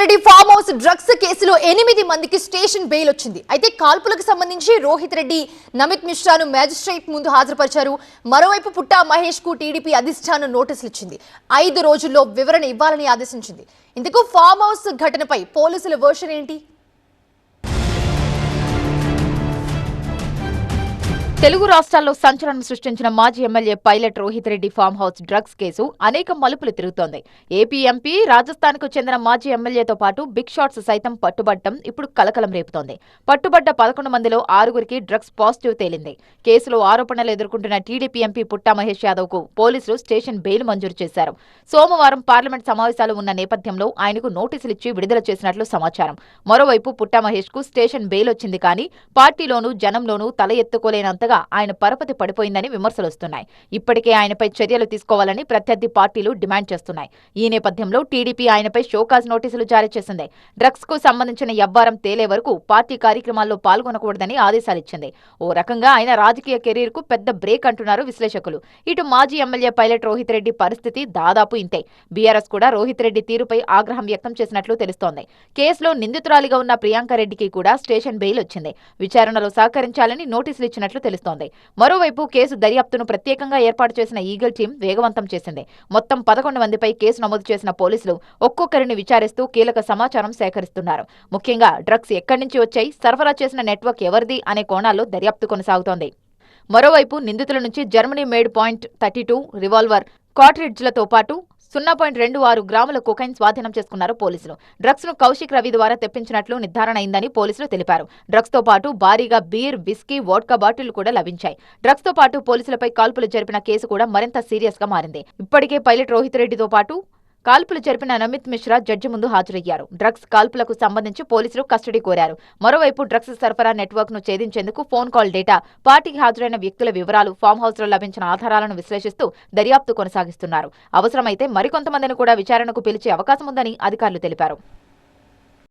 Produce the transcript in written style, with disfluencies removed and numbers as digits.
Reddy farm house drugs కేసులో 8 మందికి station bail వచ్చింది. అయితే కాల్పులకు సంబంధించి రోహిత్ రెడ్డి, నమిత్ మిశ్రాను మ్యాజిస్ట్రేట్ ముందు హాజరుపరిచారు. మరోవైపు పుట్టా మహేష్ కు టీడీపీ అధిష్టానం నోటీసులు ఇచ్చింది. 5 రోజుల్లో వివరణ ఇవ్వాలని ఆదేశించింది. ఇందుకు ఫామ్ హౌస్ ఘటనపై పోలీసుల వర్షన్ ఏంటి? తెలుగు రాష్ట్రాల్లో సంచలనం సృష్టించిన మాజీ MLA pilot Rohit Reddy farm house drugs case అనేక మలుపులు తిరుగుతోంది. ఏపీ ఎంపీ, రాజస్థాన్కు చెందిన మాజీ ఎమ్మెల్యేతో పాటు బిగ్ షాట్స్ సైతం పట్టుబట్టడం ఇప్పుడు కలకలం రేపుతోంది. పట్టుబడ్డ 11 మందిలో 6గురికి డ్రగ్స్ పాజిటివ్ తేలింది. కేసులో ఆరోపణలు ఎదుర్కొంటున్న టీడీపీ ఎంపీ పుట్టా మహేష్ యాదవ్ కు పోలీసులు స్టేషన్ బెయిల్ మంజూరు చేశారు. సోమవారం పార్లమెంట్ సమావేశాలు ఉన్న నేపథ్యంలో ఆయనకు నోటీసులిచ్చి విడుదల చేసినట్లు సమాచారం. మరోవైపు పుట్టా మహేష్ కు స్టేషన్ బెయిల్ వచ్చింది కానీ పార్టీలోనూ జనంలోనూ తల ఎత్తుకోలేనంతగా ఆయన పరపతి పడిపోయిందని విమర్శలొస్తున్నాయి. ఇప్పటికే ఆయనపై చర్యలు తీసుకోవాలని ప్రత్యర్థి పార్టీలు డిమాండ్ చేస్తున్నాయి. ఈ నేపథ్యంలో టీడీపీ ఆయనపై షోకాజ్ నోటీసులు జారీ చేసింది. డ్రగ్స్ కు సంబంధించిన యవ్వారం తేలే వరకు పార్టీ కార్యక్రమాల్లో పాల్గొనకూడదని ఆదేశాలిచ్చింది. ఓ రకంగా ఆయన రాజకీయ కెరీర్ కు పెద్ద బ్రేక్ అంటున్నారు విశ్లేషకులు. ఇటు మాజీ ఎమ్మెల్యే పైలట్ రోహిత్ రెడ్డి పరిస్థితి దాదాపు ఇంతే. బీఆర్ఎస్ కూడా రోహిత్ రెడ్డి తీరుపై ఆగ్రహం వ్యక్తం చేసినట్లు తెలుస్తోంది. కేసులో నిందితురాలిగా ఉన్న ప్రియాంక రెడ్డికి కూడా స్టేషన్ బెయిల్ వచ్చింది. విచారణలో సహకరించాలని నోటీసులు ఇచ్చినట్లు తెలుస్తోంది. మరోవైపు కేసు దర్యాప్తును ప్రత్యేకంగా ఏర్పాటు చేసిన ఈగల్ టీం వేగవంతం చేసింది. మొత్తం 11 మందిపై కేసు నమోదు చేసిన పోలీసులు ఒక్కొక్కరిని విచారిస్తూ కీలక సమాచారం సేకరిస్తున్నారు. ముఖ్యంగా డ్రగ్స్ ఎక్కడి నుంచి వచ్చాయి, సరఫరా చేసిన నెట్వర్క్ ఎవరిది అనే కోణాల్లో దర్యాప్తు కొనసాగుతోంది. మరోవైపు నిందితుల నుంచి జర్మనీ మేడ్ .32 రివాల్వర్, కార్ట్రిడ్జ్లతో పాటు 0.26 గ్రాముల కొకైన్ స్వాధీనం చేసుకున్నారు పోలీసులు. డ్రగ్స్ ను కౌశిక్ రవి ద్వారా తెప్పించినట్లు నిర్ధారణ అయిందని పోలీసులు తెలిపారు. డ్రగ్స్ తో పాటు భారీగా బీర్, విస్కీ, వోడ్కా బాటిల్ కూడా లభించాయి. డ్రగ్స్ తో పాటు పోలీసులపై కాల్పులు జరిపిన కేసు కూడా మరింత సీరియస్ గా మారింది. ఇప్పటికే పైలట్ రోహిత్ రెడ్డితో పాటు కాల్పులు జరిపిన నమిత్ మిశ్రా జడ్జి ముందు హాజరయ్యారు. డ్రగ్స్ కాల్పులకు సంబంధించి పోలీసులు కస్టడీ కోరారు. మరోవైపు డ్రగ్స్ సరఫరా నెట్వర్క్ ను ఛేదించేందుకు ఫోన్ కాల్ డేటా, పార్టీకి హాజరైన వ్యక్తుల వివరాలు, ఫామ్ హౌస్ లో లభించిన ఆధారాలను విశ్లేషిస్తూ దర్యాప్తు కొనసాగిస్తున్నారు. అవసరమైతే మరికొంతమందిని కూడా విచారణకు పిలిచే అవకాశం ఉందని అధికారులు తెలిపారు.